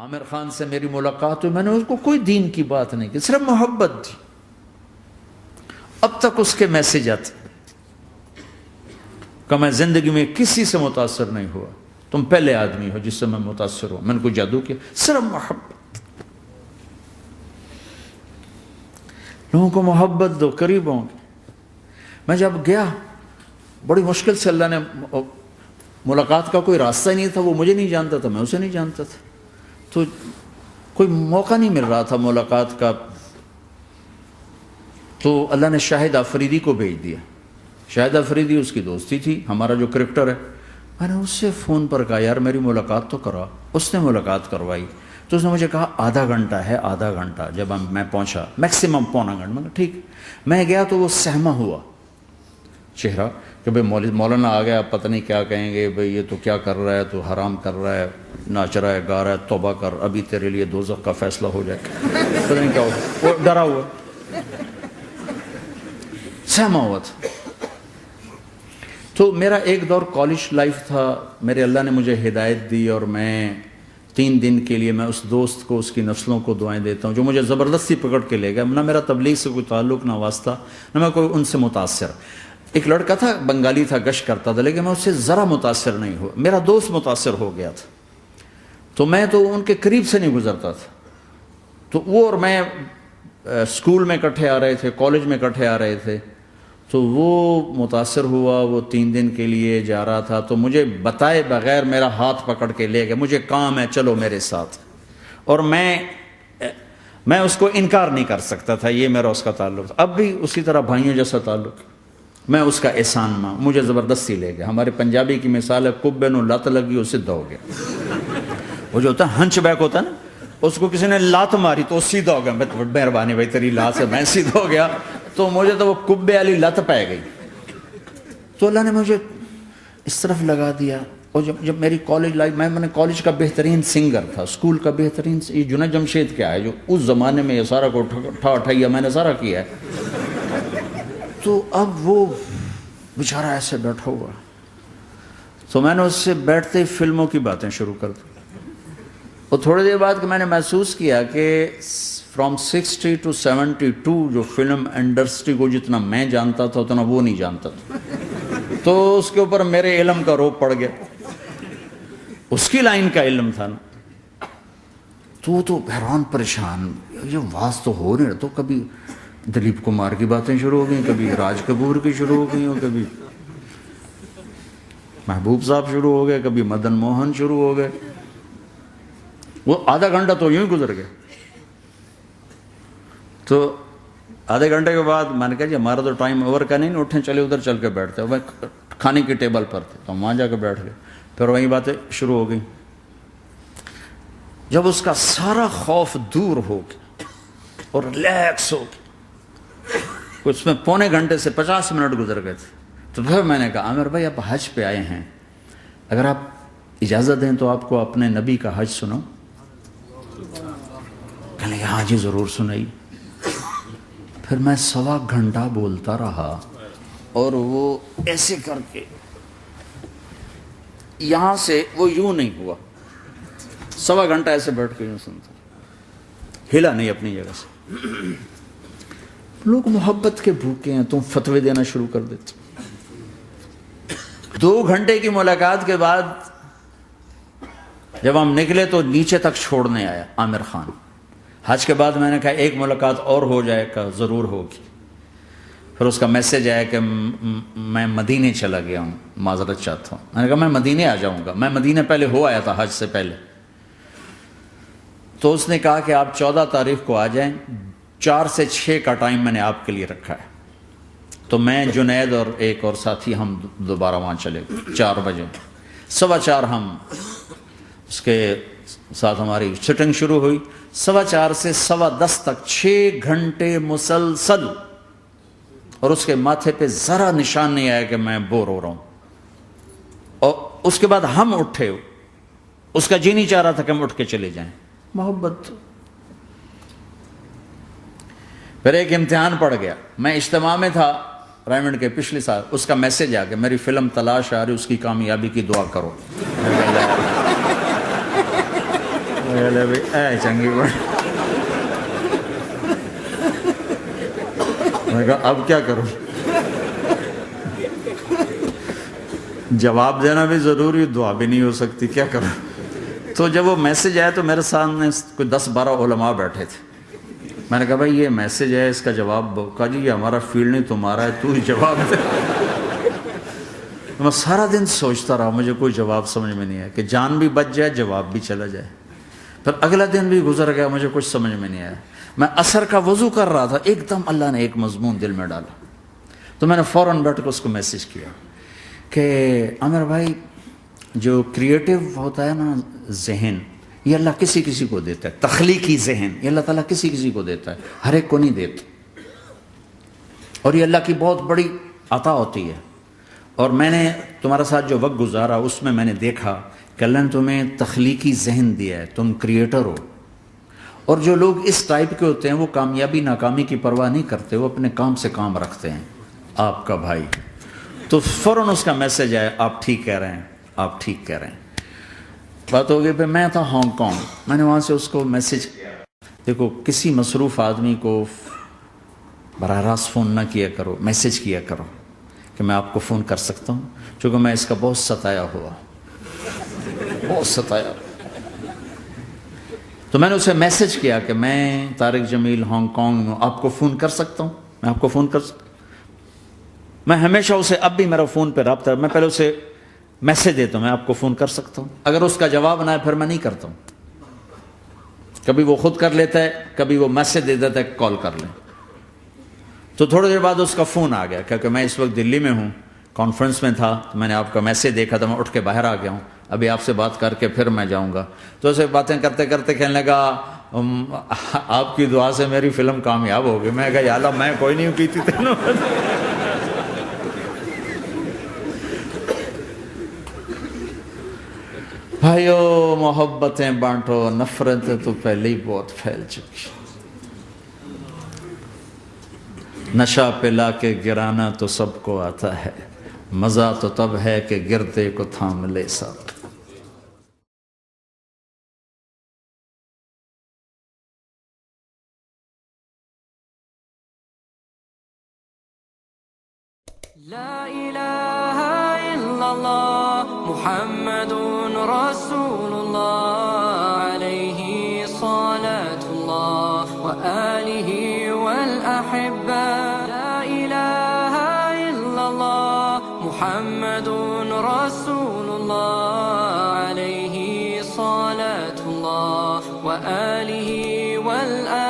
عامر خان سے میری ملاقات ہوئی، میں نے اس کو کوئی دین کی بات نہیں کی، صرف محبت تھی. اب تک اس کے میسج آتے کہ میں زندگی میں کسی سے متاثر نہیں ہوا، تم پہلے آدمی ہو جس سے میں متاثر ہوں. میں نے کوئی جادو کیا، صرف محبت. لوگوں کو محبت دو، قریب ہوں گے. میں جب گیا بڑی مشکل سے اللہ نے، ملاقات کا کوئی راستہ ہی نہیں تھا، وہ مجھے نہیں جانتا تھا، میں اسے نہیں جانتا تھا، تو کوئی موقع نہیں مل رہا تھا ملاقات کا. تو اللہ نے شاہد آفریدی کو بھیج دیا. شاہد آفریدی اس کی دوستی تھی، ہمارا جو کرکٹر ہے. میں نے اس سے فون پر کہا یار میری ملاقات تو کرا. اس نے ملاقات کروائی. تو اس نے مجھے کہا آدھا گھنٹہ ہے، آدھا گھنٹہ. جب میں پہنچا میکسیمم پونا گھنٹہ. میں نے کہا ٹھیک. میں گیا تو وہ سہما ہوا چہرہ کہ بھئی مولانا آ گیا، پتہ نہیں کیا کہیں گے، بھئی یہ تو کیا کر رہا ہے، تو حرام کر رہا ہے، ناچ رہا ہے، گا رہا ہے، توبہ کر، ابھی تیرے لیے دوزخ کا فیصلہ ہو جائے. پتہ نہیں کیا ہوا، وہ ڈرا ہوا سہما ہوا تھا. تو میرا ایک دور کالج لائف تھا. میرے اللہ نے مجھے ہدایت دی اور میں 3 دن کے لیے میں اس دوست کو، اس کی نسلوں کو دعائیں دیتا ہوں جو مجھے زبردستی پکڑ کے لے گیا. نہ میرا تبلیغ سے کوئی تعلق، نہ واسطہ، نہ میں کوئی ان سے متاثر. ایک لڑکا تھا، بنگالی تھا، گشت کرتا تھا، لیکن میں اس سے ذرا متاثر نہیں ہوا. میرا دوست متاثر ہو گیا تھا، تو میں تو ان کے قریب سے نہیں گزرتا تھا. تو وہ اور میں اسکول میں اکٹھے آ رہے تھے، کالج میں اکٹھے آ رہے تھے. تو وہ متاثر ہوا، وہ 3 دن کے لیے جا رہا تھا. تو مجھے بتائے بغیر میرا ہاتھ پکڑ کے لے گیا، مجھے کام ہے چلو میرے ساتھ. اور میں اس کو انکار نہیں کر سکتا تھا، یہ میرا اس کا تعلق تھا. اب بھی اسی طرح بھائیوں جیسا تعلق. میں اس کا احسان ماں، مجھے زبردستی لے گیا. ہمارے پنجابی کی مثال ہے، کبے نو لت لگی وہ سیدھا ہو گیا. وہ جو ہوتا ہے ہنچ بیک ہوتا ہے نا، اس کو کسی نے لات ماری تو وہ سیدھا ہو گیا. مہربانی بھائی تیری لات سے میں سیدھا ہو گیا. تو مجھے تو وہ کبے والی لت پہ گئی. تو اللہ نے مجھے اس طرف لگا دیا. اور جب میری کالج لائف، میں نے کالج کا بہترین سنگر تھا، اسکول کا بہترین. یہ جنید جمشید کیا ہے جو اس زمانے میں یہ سارا کو اٹھایا میں نے سارا کیا ہے. تو اب وہ بیچارہ ایسے بیٹھا ہوا. تو میں نے اس سے بیٹھتے ہی فلموں کی باتیں شروع کر دی. اور تھوڑی دیر بعد کہ میں نے محسوس کیا کہ فرام 60 to 72 جو فلم انڈسٹری کو جتنا میں جانتا تھا اتنا وہ نہیں جانتا تھا. تو اس کے اوپر میرے علم کا روپ پڑ گیا. اس کی لائن کا علم تھا نا. تو وہ تو حیران پریشان، یہ واز تو ہو نہیں رہا. تو کبھی دلیپ کمار کی باتیں شروع ہو گئیں، کبھی راج کپور کی شروع ہو گئیں، کبھی محبوب صاحب شروع ہو گئے، کبھی مدن موہن شروع ہو گئے. وہ آدھا گھنٹہ تو یوں ہی گزر گیا. تو آدھے گھنٹے کے بعد میں نے کہا جی ہمارا تو ٹائم اوور کا نہیں، اٹھیں چلے ادھر چل کے بیٹھتے. وہ کھانے کی ٹیبل پر تھے تو ہم وہاں جا کے بیٹھ گئے. پھر وہیں باتیں شروع ہو گئیں. جب اس کا سارا خوف دور ہو گیا اور ریلیکس ہو گیا، اس میں 1.25 گھنٹے سے 50 منٹ گزر گئے تھے. تو پھر میں نے کہا عامر بھائی آپ حج پہ آئے ہیں، اگر آپ اجازت دیں تو آپ کو اپنے نبی کا حج سناؤں. کہنے لگے ہاں جی ضرور سنائی. پھر میں 1.25 گھنٹہ بولتا رہا اور وہ ایسے کر کے یہاں سے وہ یوں نہیں ہوا. 1.25 گھنٹہ ایسے بیٹھ کے یوں سنتا، ہلا نہیں اپنی جگہ سے. لوگ محبت کے بھوکے ہیں، تم فتوے دینا شروع کر دیتے. 2 گھنٹے کی ملاقات کے بعد جب ہم نکلے تو نیچے تک چھوڑنے آیا عامر خان. حج کے بعد میں نے کہا ایک ملاقات اور ہو جائے گا، ضرور ہوگی. پھر اس کا میسج آیا کہ میں مدینے چلا گیا ہوں، معذرت چاہتا ہوں. میں نے کہا میں مدینے آ جاؤں گا. میں مدینے پہلے ہو آیا تھا حج سے پہلے. تو اس نے کہا کہ آپ 14 تاریخ کو آ جائیں، 4 سے 6 کا ٹائم میں نے آپ کے لیے رکھا ہے. تو میں جنید اور ایک اور ساتھی ہم دوبارہ وہاں چلے گئے 4 بجے. 4:15 ہم اس کے ساتھ ہماری سٹنگ شروع ہوئی. 4:15 سے 10:15 تک 6 گھنٹے مسلسل. اور اس کے ماتھے پہ ذرا نشان نہیں آیا کہ میں بور ہو رہا ہوں. اور اس کے بعد ہم اٹھے، اس کا جی نہیں چاہ رہا تھا کہ ہم اٹھ کے چلے جائیں. محبت. پھر ایک امتحان پڑ گیا. میں اجتماع میں تھا رائمنڈ کے پچھلے سال. اس کا میسج آ گیا میری فلم تلاش آ رہی، اس کی کامیابی کی دعا کرو. لے بھائی اے چنگی بڑی. میں نے کہا اب کیا کروں؟ جواب دینا بھی ضروری، دعا بھی نہیں ہو سکتی، کیا کروں؟ تو جب وہ میسج آیا تو میرے سامنے کوئی 10-12 علماء بیٹھے تھے. میں نے کہا بھائی یہ میسج ہے، اس کا جواب دو. کہا جی یہ ہمارا فیلڈ نہیں تمہارا ہے، تو ہی جواب دے. میں سارا دن سوچتا رہا، مجھے کوئی جواب سمجھ میں نہیں آیا کہ جان بھی بچ جائے، جواب بھی چلا جائے. پھر اگلا دن بھی گزر گیا، مجھے کچھ سمجھ میں نہیں آیا. میں عصر کا وضو کر رہا تھا، ایک دم اللہ نے ایک مضمون دل میں ڈالا. تو میں نے فوراً بیٹھ کے اس کو میسج کیا کہ عامر بھائی، جو کریٹو ہوتا ہے نا ذہن، یہ اللہ کسی کسی کو دیتا ہے. تخلیقی ذہن یہ اللہ تعالیٰ کسی کسی کو دیتا ہے، ہر ایک کو نہیں دیتا. اور یہ اللہ کی بہت بڑی عطا ہوتی ہے. اور میں نے تمہارے ساتھ جو وقت گزارا اس میں نے دیکھا کہ اللہ نے تمہیں تخلیقی ذہن دیا ہے، تم کریٹر ہو. اور جو لوگ اس ٹائپ کے ہوتے ہیں وہ کامیابی ناکامی کی پرواہ نہیں کرتے، وہ اپنے کام سے کام رکھتے ہیں. آپ کا بھائی تو فوراً اس کا میسج آیا، آپ ٹھیک کہہ رہے ہیں، آپ ٹھیک کہہ رہے ہیں. بات ہو گئی. پھر میں تھا ہانگ کانگ، میں نے وہاں سے اس کو میسج کیا. دیکھو کسی مصروف آدمی کو براہ راست فون نہ کیا کرو، میسج کیا کرو کہ میں آپ کو فون کر سکتا ہوں، چونکہ میں اس کا بہت ستایا ہوا، بہت ستایا. تو میں نے اسے میسج کیا کہ میں طارق جمیل ہانگ کانگ میں آپ کو فون کر سکتا ہوں، میں آپ کو فون کر سکتا ہوں. میں ہمیشہ اسے، اب بھی میرا فون پہ رابطہ ہے، میں پہلے اسے میسج دیتا ہوں میں آپ کو فون کر سکتا ہوں. اگر اس کا جواب نہ ہے پھر میں نہیں کرتا ہوں. کبھی وہ خود کر لیتا ہے، کبھی وہ میسج دے دیتا ہے کال کر لیں. تو تھوڑی دیر بعد اس کا فون آ گیا کیونکہ میں اس وقت دلی میں ہوں، کانفرنس میں تھا. تو میں نے آپ کا میسج دیکھا تھا، میں اٹھ کے باہر آ گیا ہوں، ابھی آپ سے بات کر کے پھر میں جاؤں گا. تو اسے باتیں کرتے کرتے کہنے لگا آپ کی دعا سے میری فلم کامیاب ہو گئی. میں کہا یا اللہ میں کوئی نہیں کی تھی تینوں. بھائیو محبتیں بانٹو، نفرتیں تو پہلے ہی بہت پھیل چکی. نشہ پلا کے گرانا تو سب کو آتا ہے، مزہ تو تب ہے کہ گردے کو تھام لے سب. لا إله إلا الله محمد رسول الله عليه صلاة الله وآله والأحبة. لا إله إلا الله محمد رسول الله عليه صلاة الله وآله والأحبة.